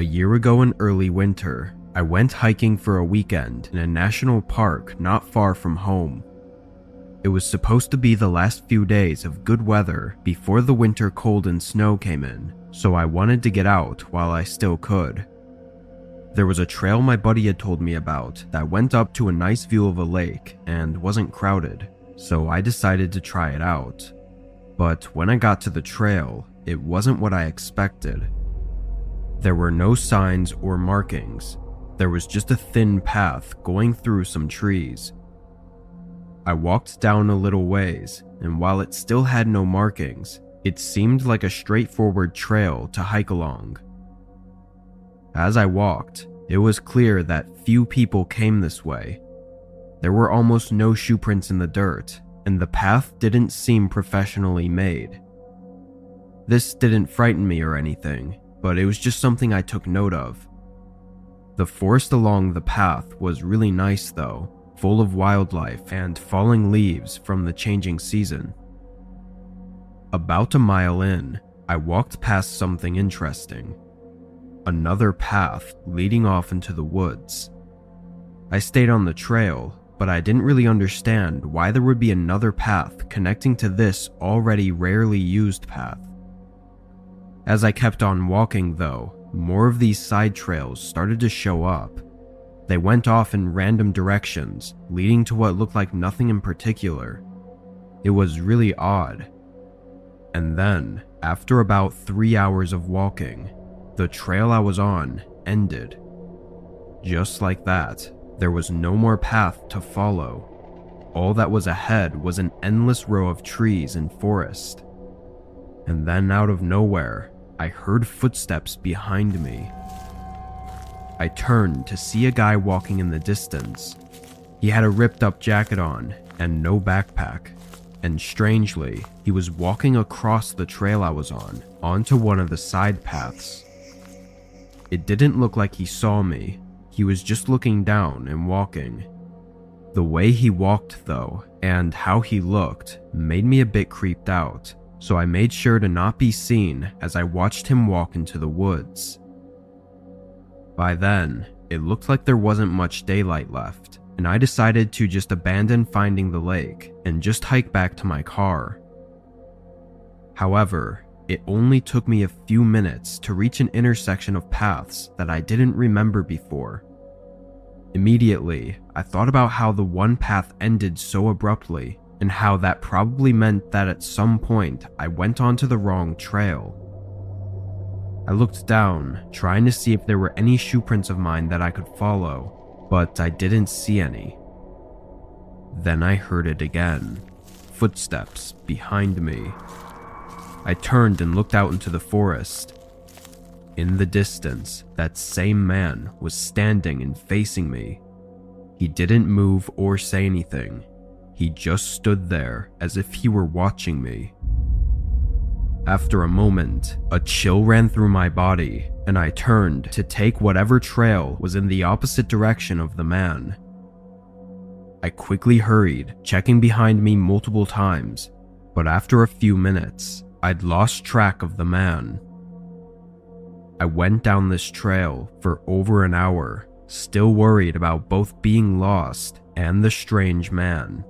A year ago in early winter, I went hiking for a weekend in a national park not far from home. It was supposed to be the last few days of good weather before the winter cold and snow came in, so I wanted to get out while I still could. There was a trail my buddy had told me about that went up to a nice view of a lake and wasn't crowded, so I decided to try it out. But when I got to the trail, it wasn't what I expected. There were no signs or markings. There was just a thin path going through some trees. I walked down a little ways, and while it still had no markings, it seemed like a straightforward trail to hike along. As I walked, it was clear that few people came this way. There were almost no shoe prints in the dirt, and the path didn't seem professionally made. This didn't frighten me or anything, but it was just something I took note of. The forest along the path was really nice though, full of wildlife and falling leaves from the changing season. About a mile in, I walked past something interesting. Another path leading off into the woods. I stayed on the trail, but I didn't really understand why there would be another path connecting to this already rarely used path. As I kept on walking though, more of these side trails started to show up. They went off in random directions, leading to what looked like nothing in particular. It was really odd. And then, after about 3 hours of walking, the trail I was on ended. Just like that, there was no more path to follow. All that was ahead was an endless row of trees and forest. And then out of nowhere, I heard footsteps behind me. I turned to see a guy walking in the distance. He had a ripped up jacket on and no backpack. And strangely, he was walking across the trail I was on, onto one of the side paths. It didn't look like he saw me. He was just looking down and walking. The way he walked though, and how he looked, made me a bit creeped out, so I made sure to not be seen as I watched him walk into the woods. By then, it looked like there wasn't much daylight left, and I decided to just abandon finding the lake and just hike back to my car. However, it only took me a few minutes to reach an intersection of paths that I didn't remember before. Immediately, I thought about how the one path ended so abruptly, and how that probably meant that at some point I went onto the wrong trail. I looked down, trying to see if there were any shoe prints of mine that I could follow, but I didn't see any. Then I heard it again. Footsteps behind me. I turned and looked out into the forest. In the distance, that same man was standing and facing me. He didn't move or say anything. He just stood there as if he were watching me. After a moment, a chill ran through my body, and I turned to take whatever trail was in the opposite direction of the man. I quickly hurried, checking behind me multiple times, but after a few minutes, I'd lost track of the man. I went down this trail for over an hour, still worried about both being lost and the strange man.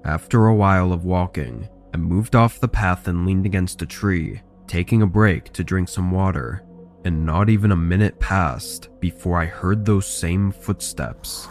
After a while of walking, I moved off the path and leaned against a tree, taking a break to drink some water, and not even a minute passed before I heard those same footsteps.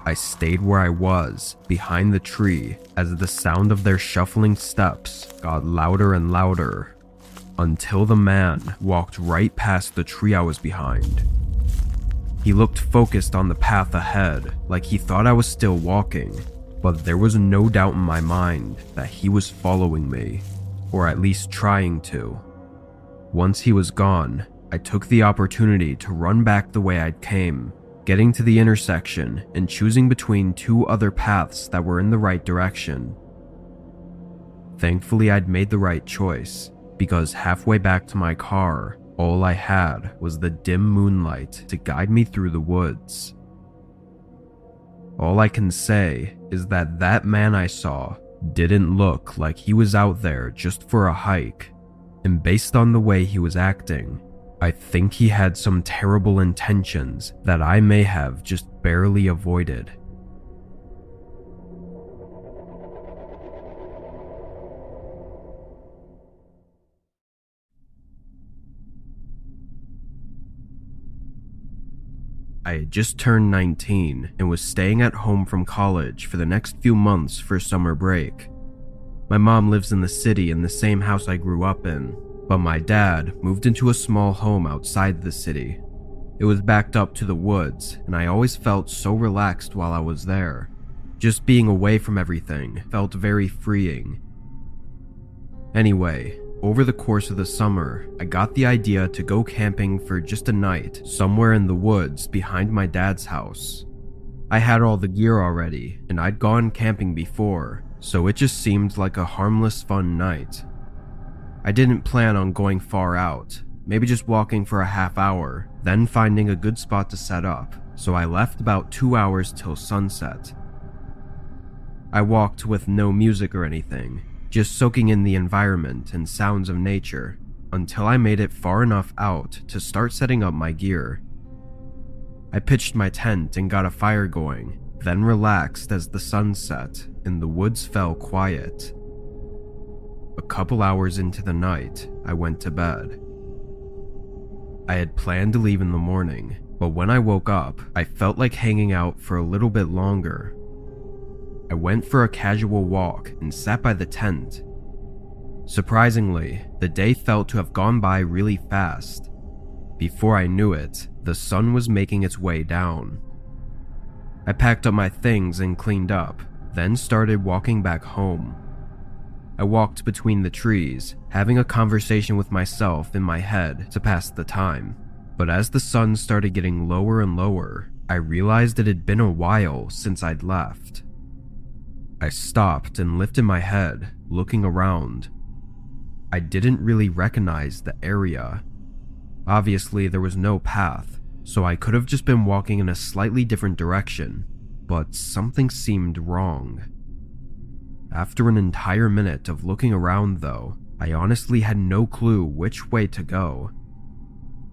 I stayed where I was, behind the tree, as the sound of their shuffling steps got louder and louder, until the man walked right past the tree I was behind. He looked focused on the path ahead, like he thought I was still walking, but there was no doubt in my mind that he was following me, or at least trying to. Once he was gone, I took the opportunity to run back the way I'd came, getting to the intersection and choosing between two other paths that were in the right direction. Thankfully, I'd made the right choice, because halfway back to my car, all I had was the dim moonlight to guide me through the woods. All I can say is that that man I saw didn't look like he was out there just for a hike, and based on the way he was acting, I think he had some terrible intentions that I may have just barely avoided. I had just turned 19 and was staying at home from college for the next few months for summer break. My mom lives in the city in the same house I grew up in, but my dad moved into a small home outside the city. It was backed up to the woods, and I always felt so relaxed while I was there. Just being away from everything felt very freeing. Anyway, over the course of the summer, I got the idea to go camping for just a night somewhere in the woods behind my dad's house. I had all the gear already, and I'd gone camping before, so it just seemed like a harmless fun night. I didn't plan on going far out, maybe just walking for a half hour, then finding a good spot to set up, so I left about 2 hours till sunset. I walked with no music or anything, just soaking in the environment and sounds of nature, until I made it far enough out to start setting up my gear. I pitched my tent and got a fire going, then relaxed as the sun set and the woods fell quiet. A couple hours into the night, I went to bed. I had planned to leave in the morning, but when I woke up, I felt like hanging out for a little bit longer. I went for a casual walk and sat by the tent. Surprisingly, the day felt to have gone by really fast. Before I knew it, the sun was making its way down. I packed up my things and cleaned up, then started walking back home. I walked between the trees, having a conversation with myself in my head to pass the time. But as the sun started getting lower and lower, I realized it had been a while since I'd left. I stopped and lifted my head, looking around. I didn't really recognize the area. Obviously, there was no path, so I could have just been walking in a slightly different direction, but something seemed wrong. After an entire minute of looking around though, I honestly had no clue which way to go.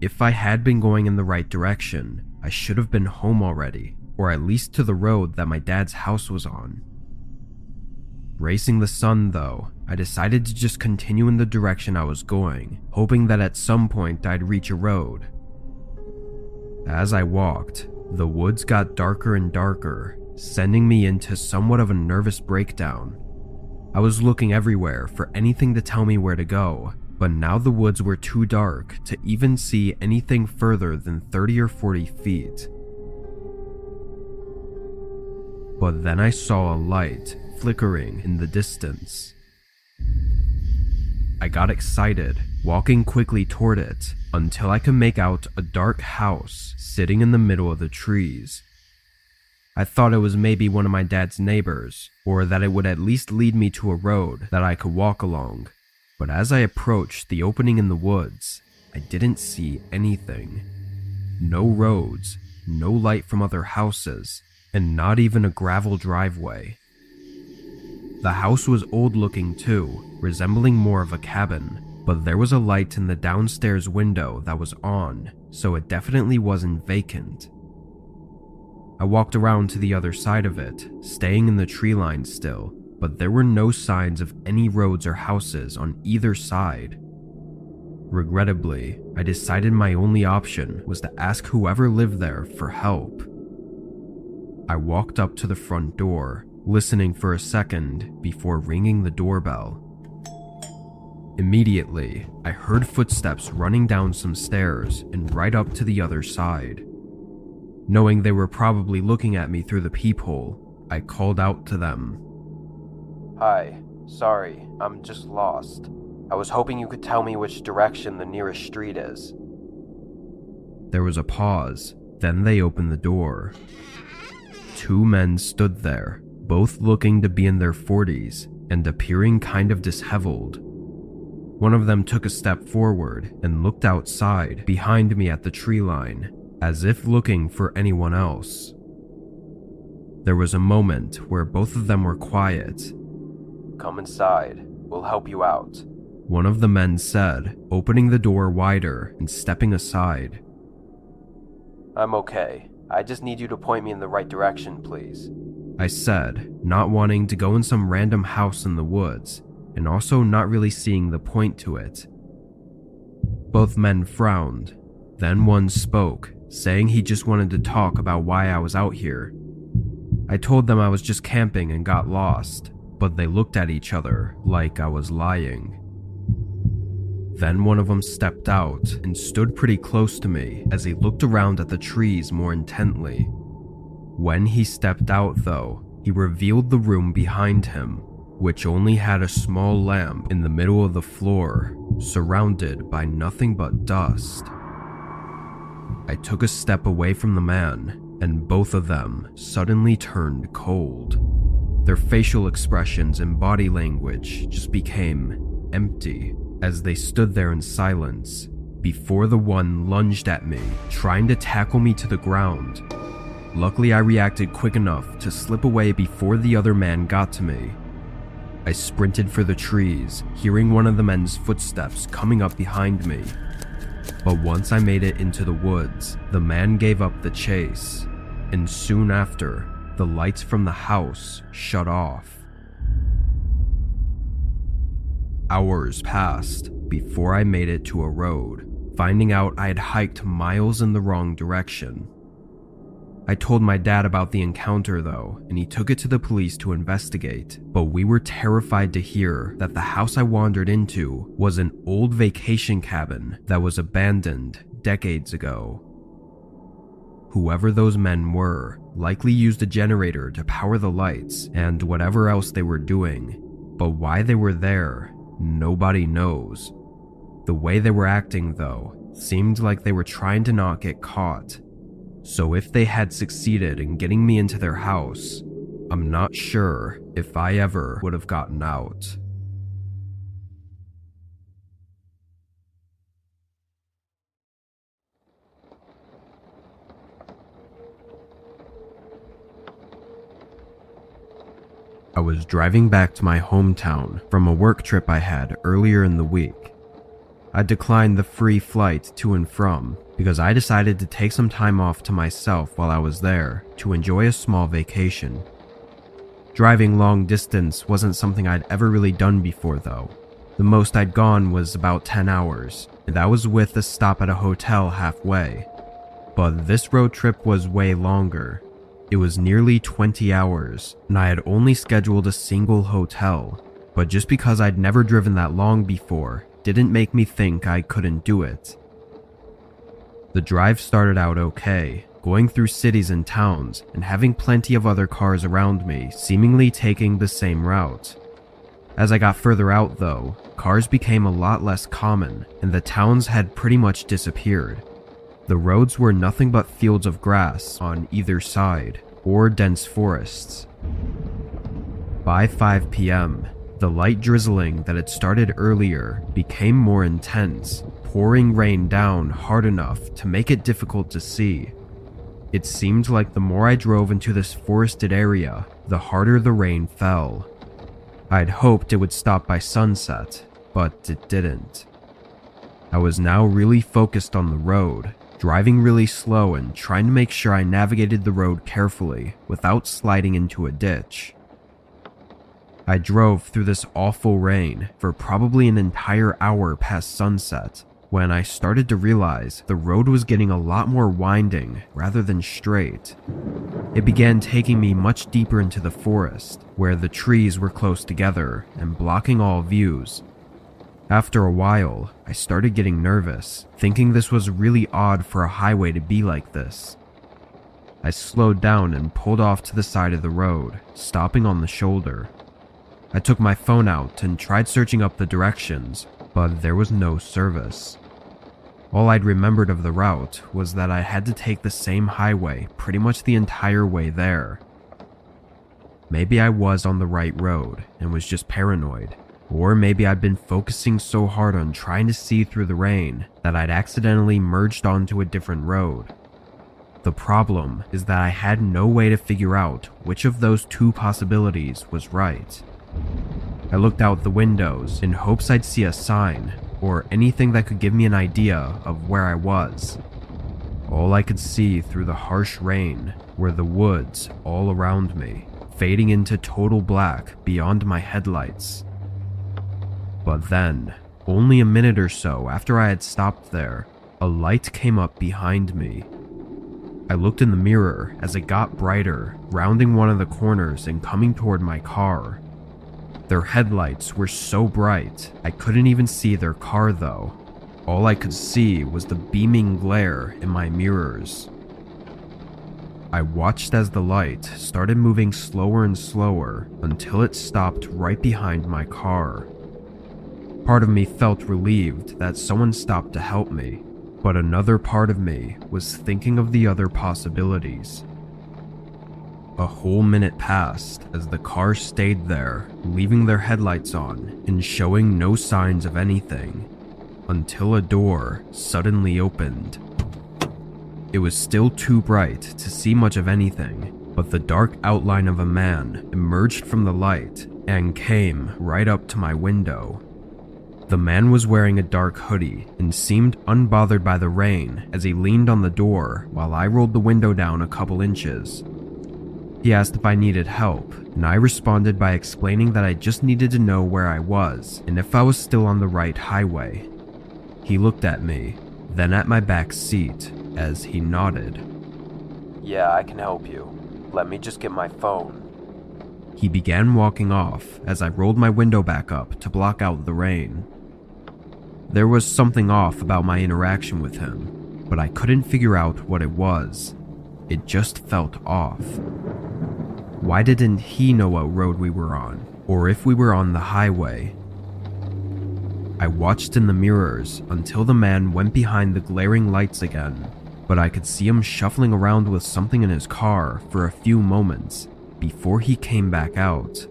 If I had been going in the right direction, I should have been home already, or at least to the road that my dad's house was on. Racing the sun though, I decided to just continue in the direction I was going, hoping that at some point I'd reach a road. As I walked, the woods got darker and darker, sending me into somewhat of a nervous breakdown. I was looking everywhere for anything to tell me where to go, but now the woods were too dark to even see anything further than 30 or 40 feet. But then I saw a light flickering in the distance. I got excited, walking quickly toward it until I could make out a dark house sitting in the middle of the trees. I thought it was maybe one of my dad's neighbors, or that it would at least lead me to a road that I could walk along. But as I approached the opening in the woods, I didn't see anything. No roads, no light from other houses, and not even a gravel driveway. The house was old-looking too, resembling more of a cabin, but there was a light in the downstairs window that was on, so it definitely wasn't vacant. I walked around to the other side of it, staying in the tree line still, but there were no signs of any roads or houses on either side. Regrettably, I decided my only option was to ask whoever lived there for help. I walked up to the front door, listening for a second before ringing the doorbell. Immediately, I heard footsteps running down some stairs and right up to the other side. Knowing they were probably looking at me through the peephole, I called out to them. "Hi, sorry, I'm just lost. I was hoping you could tell me which direction the nearest street is." There was a pause, then they opened the door. Two men stood there, both looking to be in their 40s and appearing kind of disheveled. One of them took a step forward and looked outside behind me at the tree line, as if looking for anyone else. There was a moment where both of them were quiet. "Come inside, we'll help you out," one of the men said, opening the door wider and stepping aside. "I'm okay. I just need you to point me in the right direction, please," I said, not wanting to go in some random house in the woods, and also not really seeing the point to it. Both men frowned. Then one spoke, saying he just wanted to talk about why I was out here. I told them I was just camping and got lost, but they looked at each other like I was lying. Then one of them stepped out and stood pretty close to me as he looked around at the trees more intently. When he stepped out though, he revealed the room behind him, which only had a small lamp in the middle of the floor, surrounded by nothing but dust. I took a step away from the man, and both of them suddenly turned cold. Their facial expressions and body language just became empty as they stood there in silence before the one lunged at me, trying to tackle me to the ground. Luckily, I reacted quick enough to slip away before the other man got to me. I sprinted for the trees, hearing one of the men's footsteps coming up behind me. But once I made it into the woods, the man gave up the chase, and soon after, the lights from the house shut off. Hours passed before I made it to a road, finding out I had hiked miles in the wrong direction. I told my dad about the encounter though, and he took it to the police to investigate, but we were terrified to hear that the house I wandered into was an old vacation cabin that was abandoned decades ago. Whoever those men were likely used a generator to power the lights and whatever else they were doing, but why they were there, nobody knows. The way they were acting though seemed like they were trying to not get caught. So if they had succeeded in getting me into their house, I'm not sure if I ever would have gotten out. I was driving back to my hometown from a work trip I had earlier in the week. I declined the free flight to and from because I decided to take some time off to myself while I was there to enjoy a small vacation. Driving long distance wasn't something I'd ever really done before though. The most I'd gone was about 10 hours, and that was with a stop at a hotel halfway. But this road trip was way longer. It was nearly 20 hours, and I had only scheduled a single hotel, but just because I'd never driven that long before didn't make me think I couldn't do it. The drive started out okay, going through cities and towns and having plenty of other cars around me seemingly taking the same route. As I got further out though, cars became a lot less common and the towns had pretty much disappeared. The roads were nothing but fields of grass on either side or dense forests. By 5 p.m., the light drizzling that had started earlier became more intense, pouring rain down hard enough to make it difficult to see. It seemed like the more I drove into this forested area, the harder the rain fell. I'd hoped it would stop by sunset, but it didn't. I was now really focused on the road, driving really slow and trying to make sure I navigated the road carefully without sliding into a ditch. I drove through this awful rain for probably an entire hour past sunset when I started to realize the road was getting a lot more winding rather than straight. It began taking me much deeper into the forest, where the trees were close together and blocking all views. After a while, I started getting nervous, thinking this was really odd for a highway to be like this. I slowed down and pulled off to the side of the road, stopping on the shoulder. I took my phone out and tried searching up the directions, but there was no service. All I'd remembered of the route was that I had to take the same highway pretty much the entire way there. Maybe I was on the right road and was just paranoid, or maybe I'd been focusing so hard on trying to see through the rain that I'd accidentally merged onto a different road. The problem is that I had no way to figure out which of those two possibilities was right. I looked out the windows in hopes I'd see a sign or anything that could give me an idea of where I was. All I could see through the harsh rain were the woods all around me, fading into total black beyond my headlights. But then, only a minute or so after I had stopped there, a light came up behind me. I looked in the mirror as it got brighter, rounding one of the corners and coming toward my car. Their headlights were so bright, I couldn't even see their car though. All I could see was the beaming glare in my mirrors. I watched as the light started moving slower and slower until it stopped right behind my car. Part of me felt relieved that someone stopped to help me, but another part of me was thinking of the other possibilities. A whole minute passed as the car stayed there, leaving their headlights on and showing no signs of anything, until a door suddenly opened. It was still too bright to see much of anything, but the dark outline of a man emerged from the light and came right up to my window. The man was wearing a dark hoodie and seemed unbothered by the rain as he leaned on the door while I rolled the window down a couple inches. He asked if I needed help, and I responded by explaining that I just needed to know where I was and if I was still on the right highway. He looked at me, then at my back seat, as he nodded. Yeah, I can help you. Let me just get my phone. He began walking off as I rolled my window back up to block out the rain. There was something off about my interaction with him, but I couldn't figure out what it was. It just felt off. Why didn't he know what road we were on, or if we were on the highway? I watched in the mirrors until the man went behind the glaring lights again, but I could see him shuffling around with something in his car for a few moments before he came back out.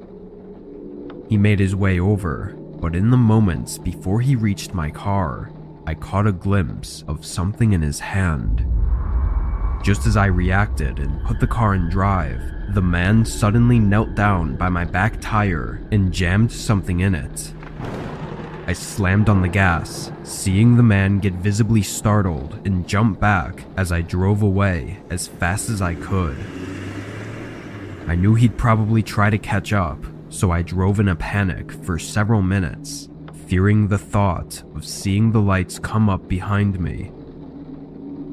He made his way over, but in the moments before he reached my car, I caught a glimpse of something in his hand. Just as I reacted and put the car in drive, the man suddenly knelt down by my back tire and jammed something in it. I slammed on the gas, seeing the man get visibly startled and jump back as I drove away as fast as I could. I knew he'd probably try to catch up, so I drove in a panic for several minutes, fearing the thought of seeing the lights come up behind me.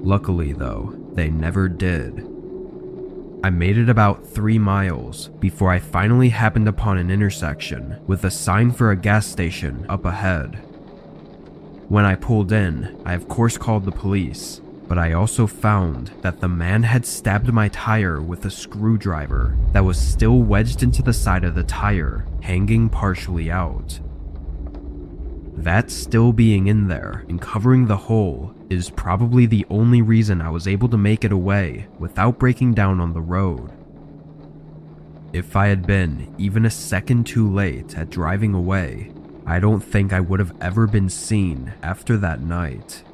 Luckily though, they never did. I made it about 3 miles before I finally happened upon an intersection with a sign for a gas station up ahead. When I pulled in, I of course called the police, but I also found that the man had stabbed my tire with a screwdriver that was still wedged into the side of the tire, hanging partially out. That still being in there and covering the hole is probably the only reason I was able to make it away without breaking down on the road. If I had been even a second too late at driving away, I don't think I would have ever been seen after that night.